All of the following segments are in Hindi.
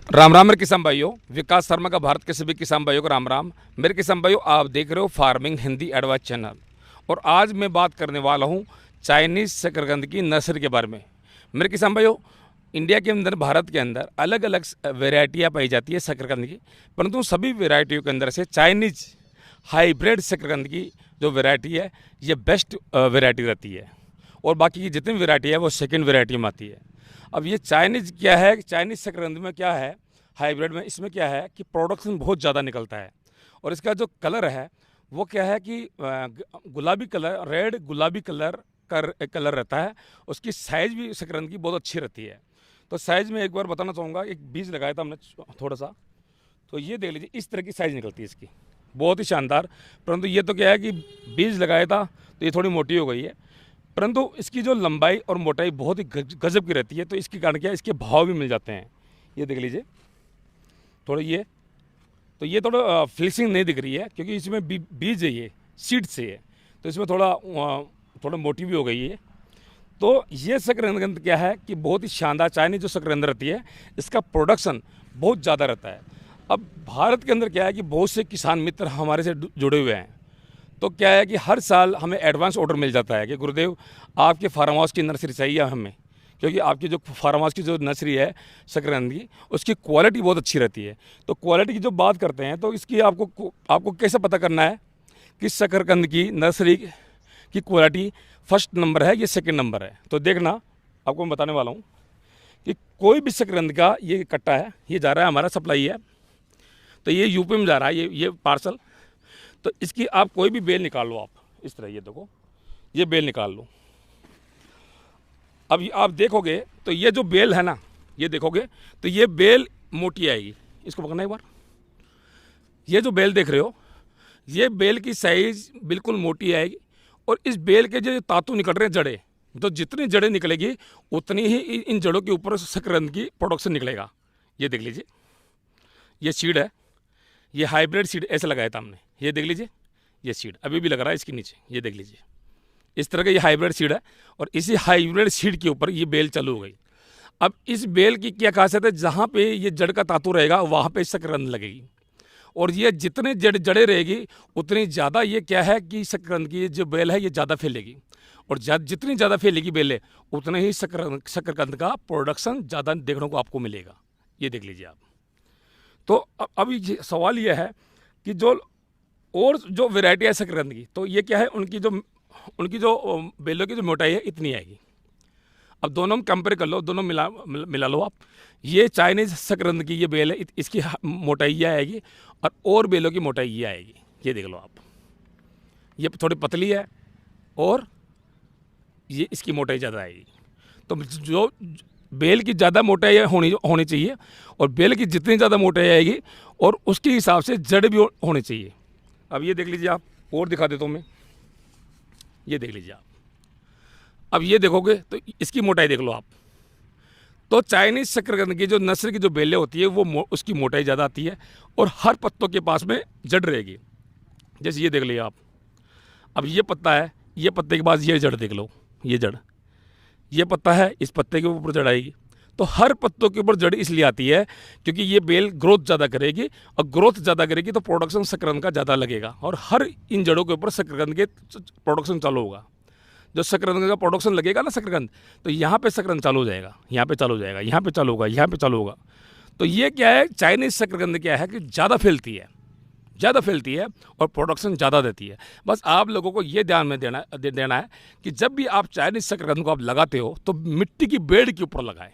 राम राम मेरे किसान भाइयों, विकास शर्मा का भारत के सभी किसान भाइयों को राम राम। मेरे किसान भाइयों, आप देख रहे हो फार्मिंग हिंदी एडवाइस चैनल। और आज मैं बात करने वाला हूँ चाइनीज़ शकरकंद की नर्सरी के बारे में। मेरे किसान भाइयों, इंडिया के अंदर, भारत के अंदर अलग अलग वेराइटियाँ पाई जाती है शकरकंद की, परंतु सभी वेराइटियों के अंदर से चाइनीज़ हाइब्रिड शकरकंद की जो वेराइटी है ये बेस्ट वेराइटी रहती है, और बाकी की जितनी वेराइटी है वो सेकेंड वेराइटी में आती है। अब ये चाइनीज़ क्या है, चाइनीज़ शकरकंद में क्या है, हाइब्रिड में इसमें क्या है कि प्रोडक्शन बहुत ज़्यादा निकलता है। और इसका जो कलर है वो क्या है कि गुलाबी कलर, रेड गुलाबी कलर का कलर रहता है। उसकी साइज़ भी शकरकंद की बहुत अच्छी रहती है। तो साइज़ में एक बार बताना चाहूँगा, एक बीज लगाया था हमने थोड़ा सा, तो ये देख लीजिए इस तरह की साइज़ निकलती है इसकी, बहुत ही शानदार। परंतु ये तो क्या है कि बीज लगाया था तो ये थोड़ी मोटी हो गई है, परंतु इसकी जो लंबाई और मोटाई बहुत ही गजब की रहती है। तो इसके कारण क्या है, इसके भाव भी मिल जाते हैं। ये देख लीजिए थोड़ा, ये थोड़ा फ्लिशिंग नहीं दिख रही है क्योंकि इसमें बीज है, ये सीड से है, तो इसमें थोड़ा मोटी भी हो गई है। तो ये शकरकंद क्या है कि बहुत ही शानदार चाइनीज जो शकरकंद रहती है, इसका प्रोडक्शन बहुत ज़्यादा रहता है। अब भारत के अंदर क्या है कि बहुत से किसान मित्र हमारे से जुड़े हुए हैं। तो क्या है कि हर साल हमें एडवांस ऑर्डर मिल जाता है कि गुरुदेव आपके फार्म हाउस की नर्सरी चाहिए हमें, क्योंकि आपकी जो फार्म हाउस की जो नर्सरी है शकरकंद की, उसकी क्वालिटी बहुत अच्छी रहती है। तो क्वालिटी की जो बात करते हैं तो इसकी आपको कैसे पता करना है कि शकरकंद की नर्सरी की क्वालिटी फर्स्ट नंबर है या सेकंड नंबर है। तो देखना, आपको मैं बताने वाला हूँ कि कोई भी शकरकंद का ये कट्टा है, ये जा रहा है, हमारा सप्लाई है, तो ये यूपी में जा रहा है ये पार्सल। तो इसकी आप कोई भी बेल निकाल लो, आप इस तरह, ये देखो, ये बेल निकाल लो। अब आप देखोगे तो ये जो बेल है ना, ये देखोगे तो ये बेल मोटी आएगी। इसको पकड़ना एक बार, ये जो बेल देख रहे हो, ये बेल की साइज बिल्कुल मोटी आएगी। और इस बेल के जो तातू निकल रहे हैं, जड़ें, तो जितनी जड़ें निकलेगी उतनी ही इन जड़ों के ऊपर शकरकंद की प्रोडक्शन निकलेगा। ये देख लीजिए, ये सीड है, ये हाइब्रिड सीड ऐसे लगाया था हमने। ये देख लीजिए, ये सीड अभी भी लग रहा है इसके नीचे, ये देख लीजिए, इस तरह का ये हाइब्रिड सीड है। और इसी हाइब्रिड सीड के ऊपर ये बेल चालू हो गई। अब इस बेल की क्या खासियत है, जहाँ पे ये जड़ का तातू रहेगा वहाँ पे शकरकंद लगेगी। और ये जितने जड़े रहेगी उतनी ज़्यादा ये क्या है कि शकरकंद की जो बेल है ये ज़्यादा फैलेगी। और जितनी ज़्यादा फैलेगी बेलें, उतने ही शकरकंद का प्रोडक्शन ज़्यादा देखने को आपको मिलेगा। ये देख लीजिए आप। तो अब ये सवाल ये है कि जो वैरायटी है शकरकंद की, तो ये क्या है, उनकी जो बेलों की जो मोटाई है इतनी आएगी। अब दोनों में कंपेयर कर लो, दोनों मिला लो आप। ये चाइनीज शकरकंद की ये बेल है, इसकी मोटाई ये आएगी, और बेलों की मोटाई ये आएगी। ये देख लो आप, ये थोड़ी पतली है और ये इसकी मोटाई ज़्यादा आएगी। तो जो बेल की ज़्यादा मोटाई होनी चाहिए, और बेल की जितनी ज़्यादा मोटाई आएगी और उसके हिसाब से जड़ भी होनी चाहिए। अब ये देख लीजिए आप, और दिखा देता हूँ मैं, ये देख लीजिए आप। अब ये देखोगे तो इसकी मोटाई देख लो आप। तो चाइनीज़ शकरकंद की जो नस्ल की जो बेलें होती है वो उसकी मोटाई ज़्यादा आती है, और हर पत्तों के पास में जड़ रहेगी। जैसे ये देख लीजिए आप, अब ये पत्ता है, ये पत्ते के बाद ये जड़ देख लो, ये जड़, ये पत्ता है, इस पत्ते के ऊपर जड़ आएगी। तो हर पत्तों के ऊपर जड़ इसलिए आती है क्योंकि ये बेल ग्रोथ ज़्यादा करेगी, और ग्रोथ ज़्यादा करेगी तो प्रोडक्शन शकरकंद का ज़्यादा लगेगा, और हर इन जड़ों के ऊपर शकरकंद के प्रोडक्शन चालू होगा। जो शकरकंद का प्रोडक्शन लगेगा ना शकरकंद, तो यहाँ पे शकरकंद चालू हो जाएगा, यहाँ पे चालू हो जाएगा, यहाँ पे चालू होगा, यहाँ पे चालू होगा। तो ये क्या है, चाइनीज़ शकरकंद क्या है कि ज़्यादा फैलती है और प्रोडक्शन ज़्यादा देती है। बस आप लोगों को ये ध्यान में देना है कि जब भी आप चाइनीज़ शकरकंद को आप लगाते हो तो मिट्टी की बेड़ के ऊपर लगाएं।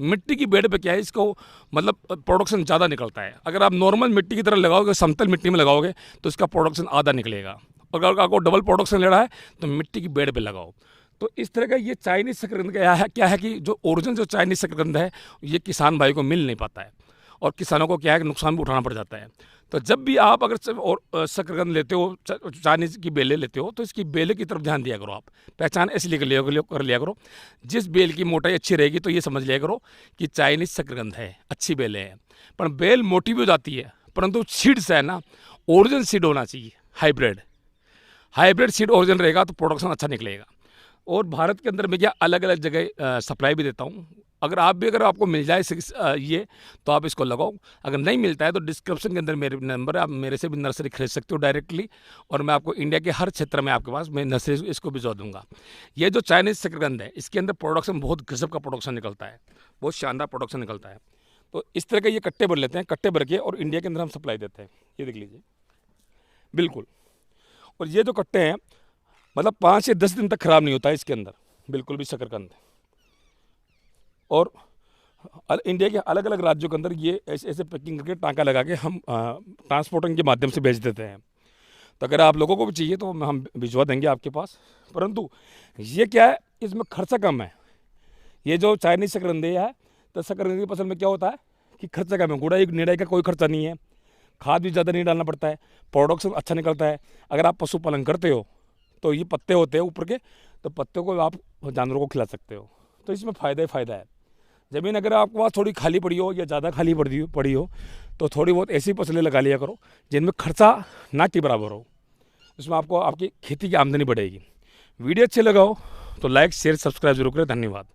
मिट्टी की बेड़ पे क्या है, इसको मतलब प्रोडक्शन ज़्यादा निकलता है। अगर आप नॉर्मल मिट्टी की तरह लगाओगे, समतल मिट्टी में लगाओगे, तो इसका प्रोडक्शन आधा निकलेगा। और अगर आपको डबल प्रोडक्शन ले रहा है तो मिट्टी की बेड़ पे लगाओ। तो इस तरह का ये चाइनीज़ शकरकंद क्या है कि जो ओरिजिनल जो चाइनीज़ शकरकंद है ये किसान भाई को मिल नहीं पाता है, और किसानों को क्या है कि नुकसान भी उठाना पड़ जाता है। तो जब भी आप अगर शकरकंद लेते हो, चाइनीज़ की बेलें लेते हो, तो इसकी बेले की तरफ ध्यान दिया करो। आप पहचान ऐसे कर लिया करो। जिस बेल की मोटाई अच्छी रहेगी तो ये समझ लिया करो कि चाइनीज़ शकरकंद है, अच्छी बेलें हैं। पर बेल मोटी भी हो जाती है, परंतु सीड्स है ना, ओरिजिनल सीड होना चाहिए, हाइब्रिड सीड ओरिजिनल रहेगा तो प्रोडक्शन अच्छा निकलेगा। और भारत के अंदर मैं क्या अलग अलग जगह सप्लाई भी देता हूँ, अगर आपको मिल जाए ये, तो आप इसको लगाओ। अगर नहीं मिलता है तो डिस्क्रिप्शन के अंदर मेरे नंबर है, आप मेरे से भी नर्सरी खरीद सकते हो डायरेक्टली, और मैं आपको इंडिया के हर क्षेत्र में आपके पास मैं नर्सरी इसको भिजवा दूंगा। ये जो चाइनीज़ शकरकंद है, इसके अंदर प्रोडक्शन बहुत गजब का प्रोडक्शन निकलता है, बहुत शानदार प्रोडक्शन निकलता है। तो इस तरह के ये कट्टे भर लेते हैं, कट्टे भर के और इंडिया के अंदर हम सप्लाई देते हैं। ये देख लीजिए, बिल्कुल। और ये जो कट्टे हैं, मतलब 5 से 10 दिन तक ख़राब नहीं होता है इसके अंदर बिल्कुल भी शकरकंद। और इंडिया के अलग अलग राज्यों के अंदर ये ऐसे ऐसे पैकिंग करके टाँका लगा के हम ट्रांसपोर्टिंग के माध्यम से भेज देते हैं। तो अगर आप लोगों को भी चाहिए तो हम भिजवा देंगे आपके पास। परंतु ये क्या है, इसमें खर्चा कम है। ये जो चाइनीज़ शकरकंदी है, तो शकरकंदी की फसल में क्या होता है कि खर्चा कम है, गुड़ाई निराई का कोई खर्चा नहीं है, खाद भी ज़्यादा नहीं डालना पड़ता है, प्रोडक्शन अच्छा निकलता है। अगर आप पशुपालन करते हो तो ये पत्ते होते हैं ऊपर के, तो पत्ते को आप जानवरों को खिला सकते हो। तो इसमें फ़ायदा ही फ़ायदा है। ज़मीन अगर आपके पास थोड़ी खाली पड़ी हो या ज़्यादा खाली पड़ी हो तो थोड़ी बहुत ऐसी फसलें लगा लिया करो जिनमें खर्चा ना के बराबर हो, इसमें आपको आपकी खेती की आमदनी बढ़ेगी। वीडियो अच्छे लगाओ तो लाइक शेयर सब्सक्राइब जरूर करें। धन्यवाद।